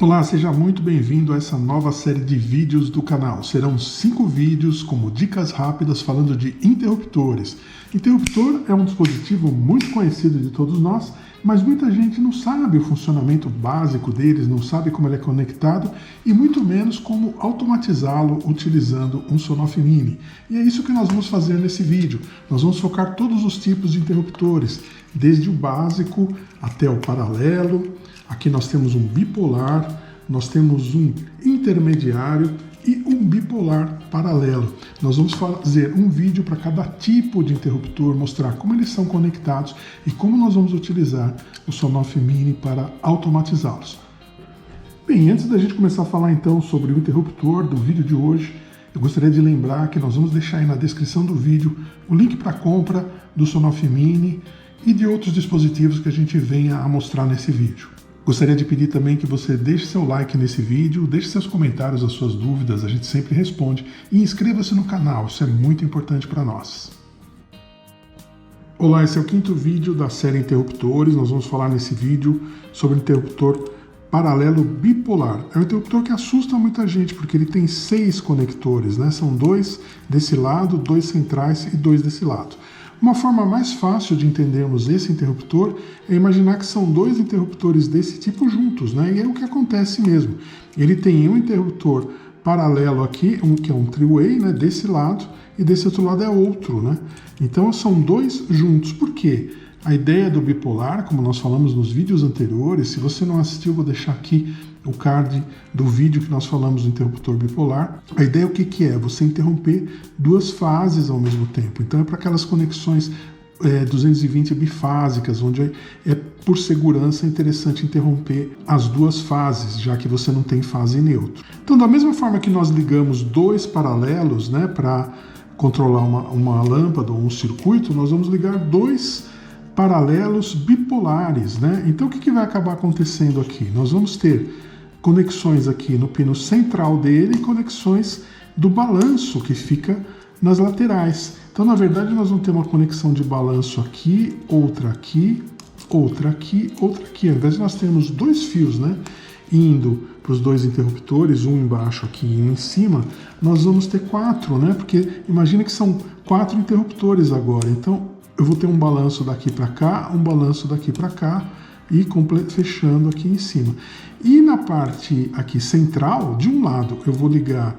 Olá, seja muito bem-vindo a essa nova série de vídeos do canal. Serão 5 vídeos como dicas rápidas falando de interruptores. Interruptor é um dispositivo muito conhecido de todos nós, mas muita gente não sabe o funcionamento básico deles, não sabe como ele é conectado e muito menos como automatizá-lo utilizando um Sonoff Mini. E é isso que nós vamos fazer nesse vídeo. Nós vamos focar todos os tipos de interruptores, desde o básico até o paralelo. Aqui nós temos um bipolar, nós temos um intermediário e um bipolar paralelo. Nós vamos fazer um vídeo para cada tipo de interruptor, mostrar como eles são conectados e como nós vamos utilizar o Sonoff Mini para automatizá-los. Bem, antes da gente começar a falar então sobre o interruptor do vídeo de hoje, eu gostaria de lembrar que nós vamos deixar aí na descrição do vídeo o link para a compra do Sonoff Mini e de outros dispositivos que a gente venha a mostrar nesse vídeo. Gostaria de pedir também que você deixe seu like nesse vídeo, deixe seus comentários, as suas dúvidas, a gente sempre responde, e inscreva-se no canal, isso é muito importante para nós. Olá, esse é o 5º vídeo da série Interruptores. Nós vamos falar nesse vídeo sobre o interruptor paralelo bipolar. É um interruptor que assusta muita gente, porque ele tem 6 conectores, né? São 2 desse lado, 2 centrais e 2 desse lado. Uma forma mais fácil de entendermos esse interruptor é imaginar que são 2 interruptores desse tipo juntos, né? E é o que acontece mesmo. Ele tem um interruptor paralelo aqui, que é um three-way, né? Desse lado, e desse outro lado é outro, né? Então são 2 juntos. Por quê? A ideia do bipolar, como nós falamos nos vídeos anteriores, se você não assistiu, vou deixar aqui o card do vídeo que nós falamos do interruptor bipolar. A ideia é o que é? Você interromper 2 fases ao mesmo tempo. Então é para aquelas conexões 220 bifásicas, onde é por segurança interessante interromper as 2 fases, já que você não tem fase neutro. Então, da mesma forma que nós ligamos 2 paralelos, né, para controlar uma lâmpada ou um circuito, nós vamos ligar 2 paralelos bipolares, né? Então o que vai acabar acontecendo aqui? Nós vamos ter conexões aqui no pino central dele e conexões do balanço que fica nas laterais. Então, na verdade, nós vamos ter uma conexão de balanço aqui, outra aqui, outra aqui, outra aqui. Ao invés de nós termos 2 fios, né, indo para os 2 interruptores, um embaixo aqui e um em cima, nós vamos ter 4, né? Porque imagina que são 4 interruptores agora. Então, eu vou ter um balanço daqui para cá, um balanço daqui para cá e fechando aqui em cima. E na parte aqui central, de um lado eu vou ligar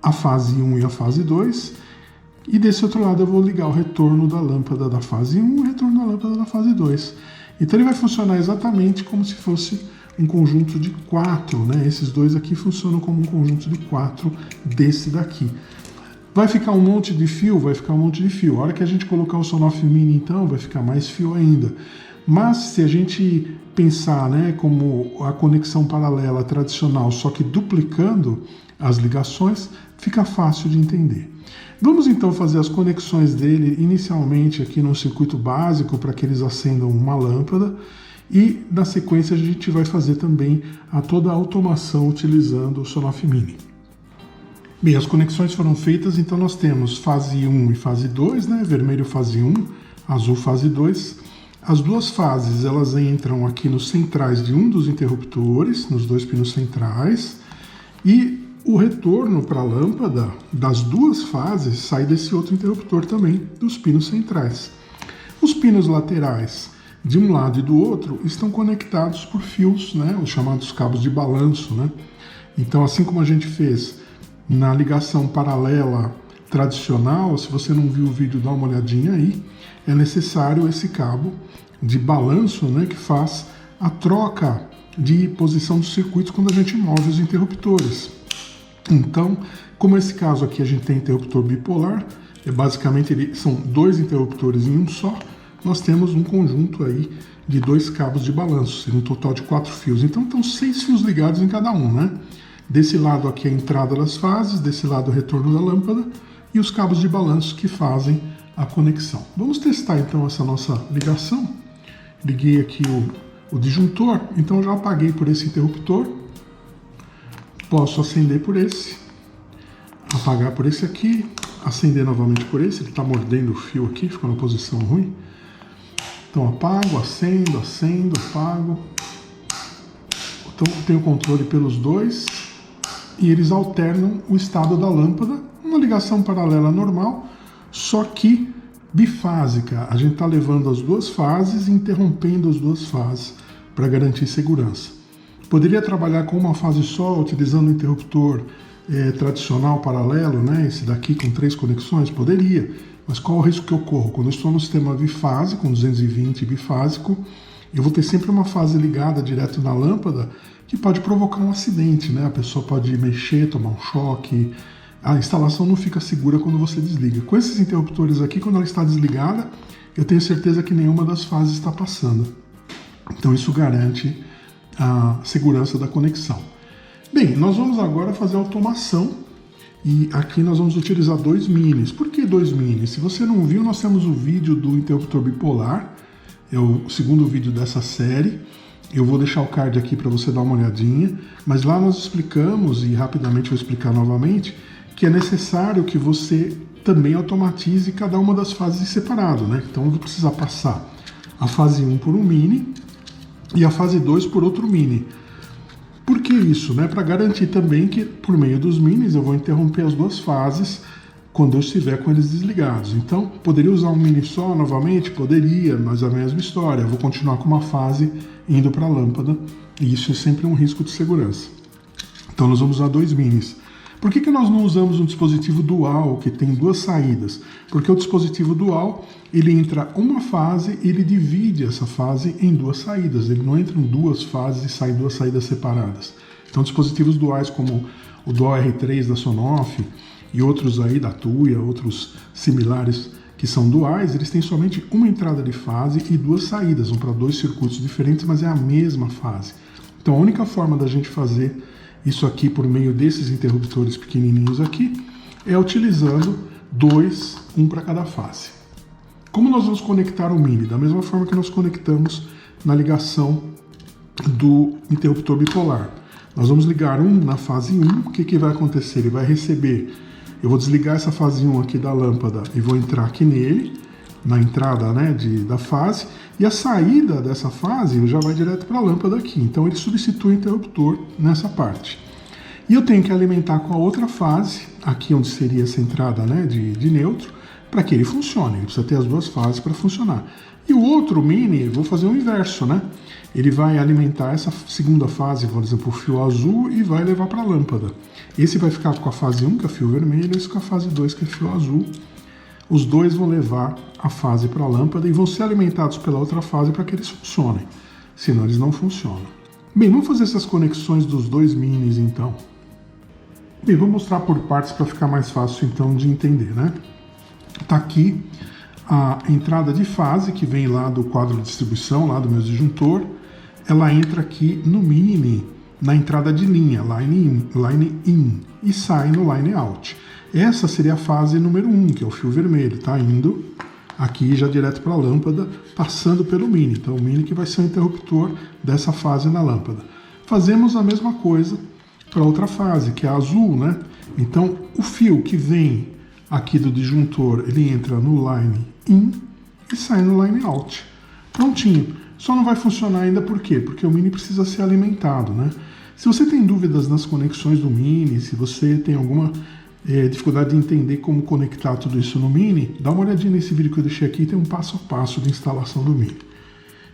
a fase 1 e a fase 2, e desse outro lado eu vou ligar o retorno da lâmpada da fase 1 e o retorno da lâmpada da fase 2. Então ele vai funcionar exatamente como se fosse um conjunto de 4, né? Esses 2 aqui funcionam como um conjunto de 4 desse daqui. Vai ficar um monte de fio? Vai ficar um monte de fio. A hora que a gente colocar o Sonoff Mini, então, vai ficar mais fio ainda. Mas se a gente pensar, né, como a conexão paralela tradicional, só que duplicando as ligações, fica fácil de entender. Vamos então fazer as conexões dele inicialmente aqui no circuito básico para que eles acendam uma lâmpada, e na sequência a gente vai fazer também toda a automação utilizando o Sonoff Mini. Bem, as conexões foram feitas, então nós temos fase 1 e fase 2, né? Vermelho fase 1, azul fase 2. As 2 fases, elas entram aqui nos centrais de um dos interruptores, nos 2 pinos centrais, e o retorno para a lâmpada das 2 fases sai desse outro interruptor também, dos pinos centrais. Os pinos laterais, de um lado e do outro, estão conectados por fios, né? Os chamados cabos de balanço, né? Então, assim como a gente fez na ligação paralela tradicional, se você não viu o vídeo, dá uma olhadinha aí, é necessário esse cabo de balanço, né, que faz a troca de posição dos circuitos quando a gente move os interruptores. Então, como esse caso aqui a gente tem interruptor bipolar, basicamente são 2 interruptores em um só, nós temos um conjunto aí de 2 cabos de balanço, um total de 4 fios. Então estão 6 fios ligados em cada um, né? Desse lado aqui a entrada das fases, desse lado o retorno da lâmpada e os cabos de balanço que fazem a conexão. Vamos testar então essa nossa ligação. Liguei aqui o disjuntor, então já apaguei por esse interruptor. Posso acender por esse, apagar por esse aqui, acender novamente por esse, ele está mordendo o fio aqui, ficou na posição ruim. Então apago, acendo, apago. Então tem o controle pelos dois e eles alternam o estado da lâmpada, uma ligação paralela normal, só que bifásica. A gente está levando as duas fases e interrompendo as duas fases para garantir segurança. Poderia trabalhar com uma fase só, utilizando o interruptor tradicional paralelo, né? Esse daqui com 3 conexões? Poderia, mas qual o risco que ocorre? Quando eu estou no sistema bifásico, com 220 bifásico, eu vou ter sempre uma fase ligada direto na lâmpada que pode provocar um acidente, né? A pessoa pode mexer, tomar um choque, a instalação não fica segura quando você desliga. Com esses interruptores aqui, quando ela está desligada, eu tenho certeza que nenhuma das fases está passando. Então isso garante a segurança da conexão. Bem, nós vamos agora fazer a automação e aqui nós vamos utilizar 2 minis. Por que 2 minis? Se você não viu, nós temos o vídeo do interruptor bipolar, é o segundo vídeo dessa série. Eu vou deixar o card aqui para você dar uma olhadinha, mas lá nós explicamos, e rapidamente vou explicar novamente, que é necessário que você também automatize cada uma das fases separado, né? Então eu vou precisar passar a fase 1 por um mini e a fase 2 por outro mini. Por que isso? Né? Para garantir também que por meio dos minis eu vou interromper as duas fases quando eu estiver com eles desligados. Então, poderia usar um mini só novamente? Poderia, mas a mesma história. Eu vou continuar com uma fase indo para a lâmpada e isso é sempre um risco de segurança. Então nós vamos usar 2 minis. Por que nós não usamos um dispositivo dual que tem 2 saídas? Porque o dispositivo dual, ele entra uma fase e ele divide essa fase em 2 saídas. Ele não entra em 2 fases e sai 2 saídas separadas. Então dispositivos duais como o Dual R3 da Sonoff e outros aí da Tuya, outros similares que são duais, eles têm somente uma entrada de fase e 2 saídas, vão para 2 circuitos diferentes, mas é a mesma fase. Então a única forma da gente fazer isso aqui por meio desses interruptores pequenininhos aqui é utilizando 2, um para cada fase. Como nós vamos conectar o mini? Da mesma forma que nós conectamos na ligação do interruptor bipolar. Nós vamos ligar um na fase 1, o que vai acontecer? Ele vai receber, eu vou desligar essa fase 1 aqui da lâmpada e vou entrar aqui nele, na entrada, né, da fase, e a saída dessa fase já vai direto para a lâmpada aqui. Então ele substitui o interruptor nessa parte. E eu tenho que alimentar com a outra fase, aqui onde seria essa entrada, né, de neutro, para que ele funcione. Ele precisa ter as 2 fases para funcionar. E o outro mini, vou fazer o inverso, né? Ele vai alimentar essa segunda fase, por exemplo, o fio azul, e vai levar para a lâmpada. Esse vai ficar com a fase 1, que é fio vermelho, esse com a fase 2, que é fio azul. Os 2 vão levar a fase para a lâmpada e vão ser alimentados pela outra fase para que eles funcionem. Senão eles não funcionam. Bem, vamos fazer essas conexões dos 2 minis então. Bem, vou mostrar por partes para ficar mais fácil então de entender, né? Está aqui a entrada de fase que vem lá do quadro de distribuição, lá do meu disjuntor. Ela entra aqui no mini, na entrada de linha, line in, e sai no line out. Essa seria a fase número 1, que é o fio vermelho, tá indo aqui já direto para a lâmpada, passando pelo mini. Então o mini que vai ser o interruptor dessa fase na lâmpada. Fazemos a mesma coisa para outra fase, que é a azul, né? Então o fio que vem aqui do disjuntor, ele entra no line in e sai no line out. Prontinho. Só não vai funcionar ainda por quê? Porque o mini precisa ser alimentado, né? Se você tem dúvidas nas conexões do mini, se você tem alguma dificuldade de entender como conectar tudo isso no mini, dá uma olhadinha nesse vídeo que eu deixei aqui, tem um passo a passo de instalação do mini.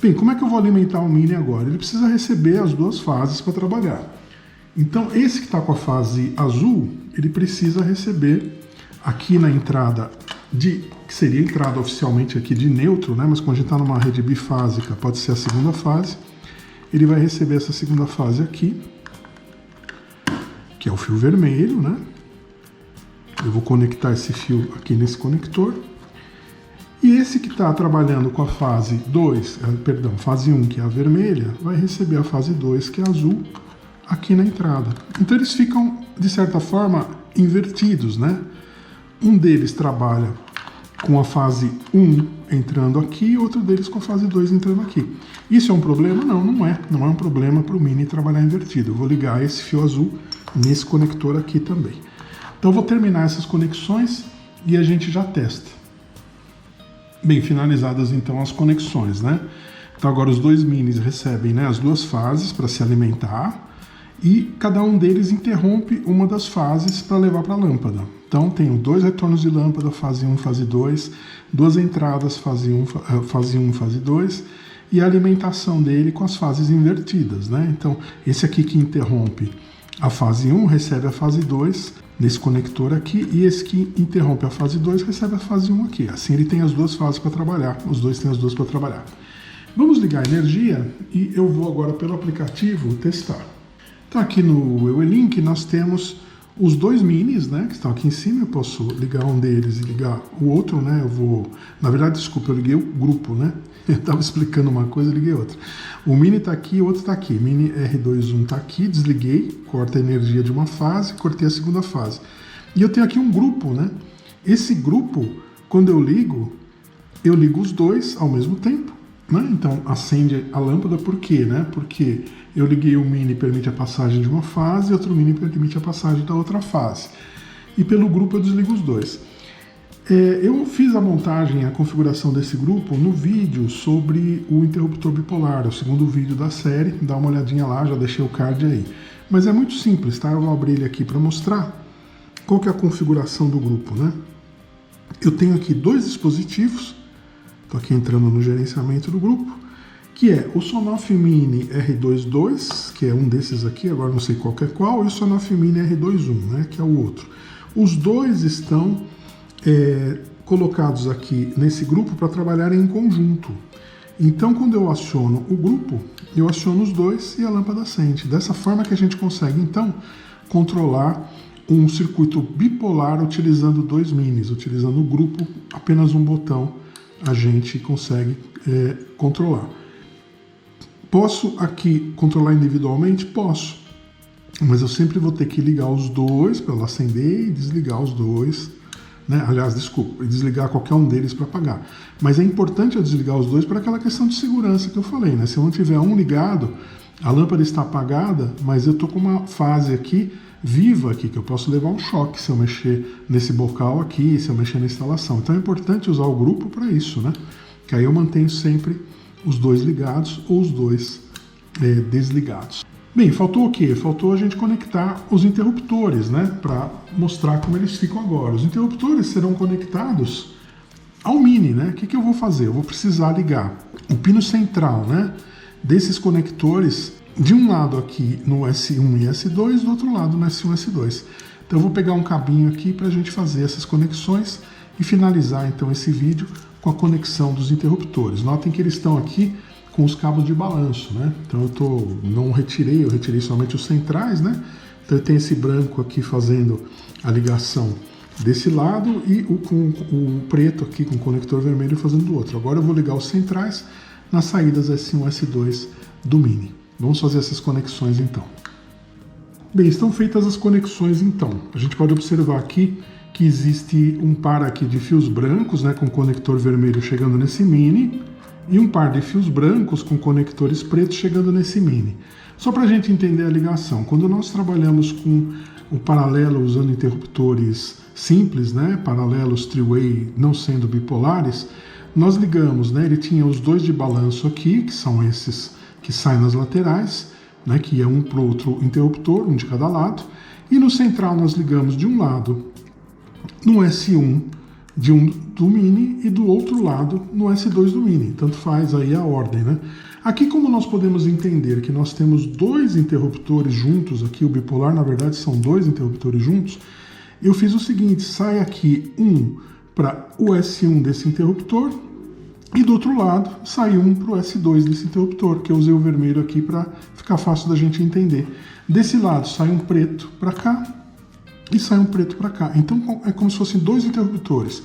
Bem, como é que eu vou alimentar o mini agora? Ele precisa receber as 2 fases para trabalhar. Então esse que está com a fase azul, ele precisa receber aqui na entrada que seria a entrada oficialmente aqui de neutro, né? Mas quando a gente está numa rede bifásica, pode ser a segunda fase. Ele vai receber essa segunda fase aqui, que é o fio vermelho, né? Eu vou conectar esse fio aqui nesse conector. E esse que está trabalhando com a fase 2, fase 1, que é a vermelha, vai receber a fase 2, que é a azul, aqui na entrada. Então eles ficam, de certa forma, invertidos, né? Um deles trabalha com a fase 1 entrando aqui, outro deles com a fase 2 entrando aqui. Isso é um problema? Não, não é. Não é um problema para o mini trabalhar invertido. Eu vou ligar esse fio azul nesse conector aqui também. Então eu vou terminar essas conexões e a gente já testa. Bem, finalizadas então as conexões, né? Então agora os dois minis recebem, né, as duas fases para se alimentar e cada um deles interrompe uma das fases para levar para a lâmpada. Então tenho dois retornos de lâmpada, fase 1, fase 2, duas entradas, fase 1, fase 2, e a alimentação dele com as fases invertidas, né? Então esse aqui que interrompe a fase 1 recebe a fase 2 nesse conector aqui, e esse que interrompe a fase 2 recebe a fase 1 aqui. Assim ele tem as duas fases para trabalhar, os dois têm as duas para trabalhar. Vamos ligar a energia e eu vou agora pelo aplicativo testar. Então aqui no EUELink nós temos os dois minis, né, que estão aqui em cima. Eu posso ligar um deles e ligar o outro, né? Na verdade, desculpa, eu liguei o grupo, né? Eu estava explicando uma coisa e liguei outra. O mini está aqui, o outro está aqui. Mini R21 está aqui, desliguei, corta a energia de uma fase, cortei a segunda fase. E eu tenho aqui um grupo, né? Esse grupo, quando eu ligo os dois ao mesmo tempo, né? Então acende a lâmpada, por quê, né? Porque eu liguei o mini, permite a passagem de uma fase, e outro mini permite a passagem da outra fase. E pelo grupo eu desligo os dois. Eu fiz a montagem, a configuração desse grupo no vídeo sobre o interruptor bipolar, o segundo vídeo da série. Dá uma olhadinha lá, já deixei o card aí. Mas é muito simples, tá? Eu vou abrir ele aqui para mostrar qual que é a configuração do grupo, né? Eu tenho aqui dois dispositivos, estou aqui entrando no gerenciamento do grupo, que é o Sonoff Mini R22, que é um desses aqui, agora não sei qual que é qual, e o Sonoff Mini R21, né, que é o outro. Os dois estão colocados aqui nesse grupo para trabalhar em conjunto. Então, quando eu aciono o grupo, eu aciono os dois e a lâmpada acende. Dessa forma que a gente consegue, então, controlar um circuito bipolar utilizando dois minis, utilizando o grupo, apenas um botão a gente consegue controlar. Posso aqui controlar individualmente? Posso, mas eu sempre vou ter que ligar os dois para ela acender e desligar os dois, né? Aliás, desculpa, desligar qualquer um deles para apagar. Mas é importante eu desligar os dois para aquela questão de segurança que eu falei, né? Se eu não tiver um ligado, a lâmpada está apagada, mas eu estou com uma fase aqui viva aqui, que eu posso levar um choque se eu mexer nesse bocal aqui, se eu mexer na instalação. Então é importante usar o grupo para isso, né? Que aí eu mantenho sempre os dois ligados ou os dois desligados. Bem, faltou o quê? Faltou a gente conectar os interruptores, né? Para mostrar como eles ficam agora. Os interruptores serão conectados ao mini, né? O que eu vou fazer? Eu vou precisar ligar o pino central, né? Desses conectores de um lado aqui no S1 e S2, do outro lado no S1 e S2. Então eu vou pegar um cabinho aqui para a gente fazer essas conexões e finalizar então esse vídeo com a conexão dos interruptores. Notem que eles estão aqui com os cabos de balanço, né? Então eu retirei somente os centrais, né? Então eu tenho esse branco aqui fazendo a ligação desse lado e o preto aqui com o conector vermelho fazendo do outro. Agora eu vou ligar os centrais nas saídas S1 e S2 do mini. Vamos fazer essas conexões então. Bem, estão feitas as conexões então. A gente pode observar aqui que existe um par aqui de fios brancos, né, com conector vermelho chegando nesse mini, e um par de fios brancos com conectores pretos chegando nesse mini. Só para a gente entender a ligação, quando nós trabalhamos com o paralelo usando interruptores simples, né, paralelos three-way não sendo bipolares, nós ligamos, né, ele tinha os dois de balanço aqui, que são esses que saem nas laterais, né, que é um para o outro interruptor, um de cada lado, e no central nós ligamos de um lado no S1 do mini e do outro lado no S2 do mini, tanto faz aí a ordem, né? Aqui, como nós podemos entender que nós temos dois interruptores juntos, aqui o bipolar na verdade são dois interruptores juntos, eu fiz o seguinte, sai aqui um para o S1 desse interruptor e do outro lado sai um para o S2 desse interruptor, que eu usei o vermelho aqui para ficar fácil da gente entender. Desse lado sai um preto para cá e sai um preto para cá. Então é como se fossem dois interruptores,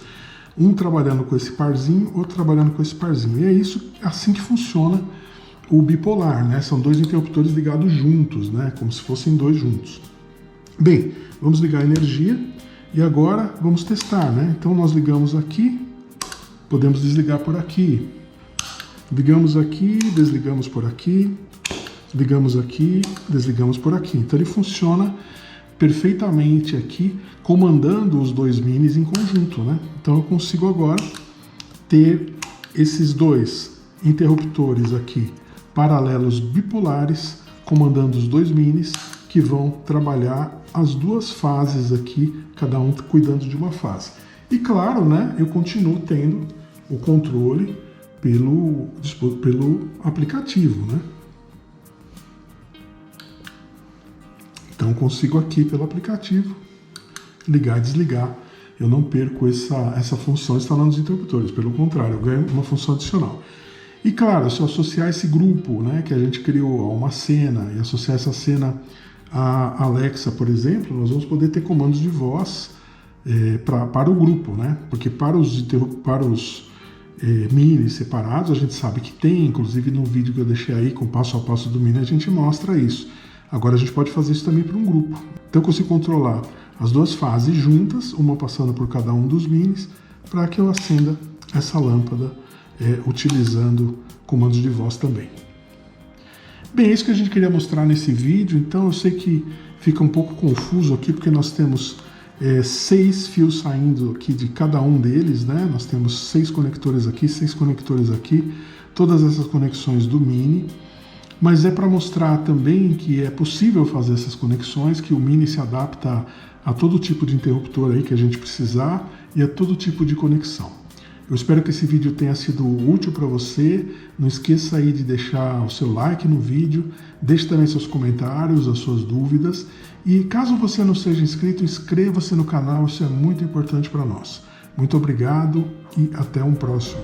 um trabalhando com esse parzinho, outro trabalhando com esse parzinho. E é isso, assim que funciona o bipolar, né? São dois interruptores ligados juntos, né? Como se fossem dois juntos. Bem, vamos ligar a energia e agora vamos testar, né? Então nós ligamos aqui, podemos desligar por aqui. Ligamos aqui, desligamos por aqui, ligamos aqui, desligamos por aqui. Então ele funciona perfeitamente aqui, comandando os dois minis em conjunto, né? Então eu consigo agora ter esses dois interruptores aqui paralelos bipolares, comandando os dois minis, que vão trabalhar as duas fases aqui, cada um cuidando de uma fase. E claro, né, eu continuo tendo o controle pelo aplicativo, né? Então consigo aqui pelo aplicativo ligar e desligar. Eu não perco essa função instalando os interruptores, pelo contrário, eu ganho uma função adicional. E claro, se eu associar esse grupo, né, que a gente criou a uma cena e associar essa cena a Alexa, por exemplo, nós vamos poder ter comandos de voz para o grupo, né? Porque para os minis separados a gente sabe que tem, inclusive no vídeo que eu deixei aí com passo a passo do mini a gente mostra isso. Agora a gente pode fazer isso também para um grupo. Então eu consigo controlar as duas fases juntas, uma passando por cada um dos minis, para que eu acenda essa lâmpada utilizando comandos de voz também. Bem, é isso que a gente queria mostrar nesse vídeo. Então eu sei que fica um pouco confuso aqui, porque nós temos 6 fios saindo aqui de cada um deles, né? Nós temos 6 conectores aqui, 6 conectores aqui, todas essas conexões do Mini. Mas é para mostrar também que é possível fazer essas conexões, que o Mini se adapta a todo tipo de interruptor aí que a gente precisar e a todo tipo de conexão. Eu espero que esse vídeo tenha sido útil para você. Não esqueça aí de deixar o seu like no vídeo, deixe também seus comentários, as suas dúvidas. E caso você não seja inscrito, inscreva-se no canal, isso é muito importante para nós. Muito obrigado e até um próximo.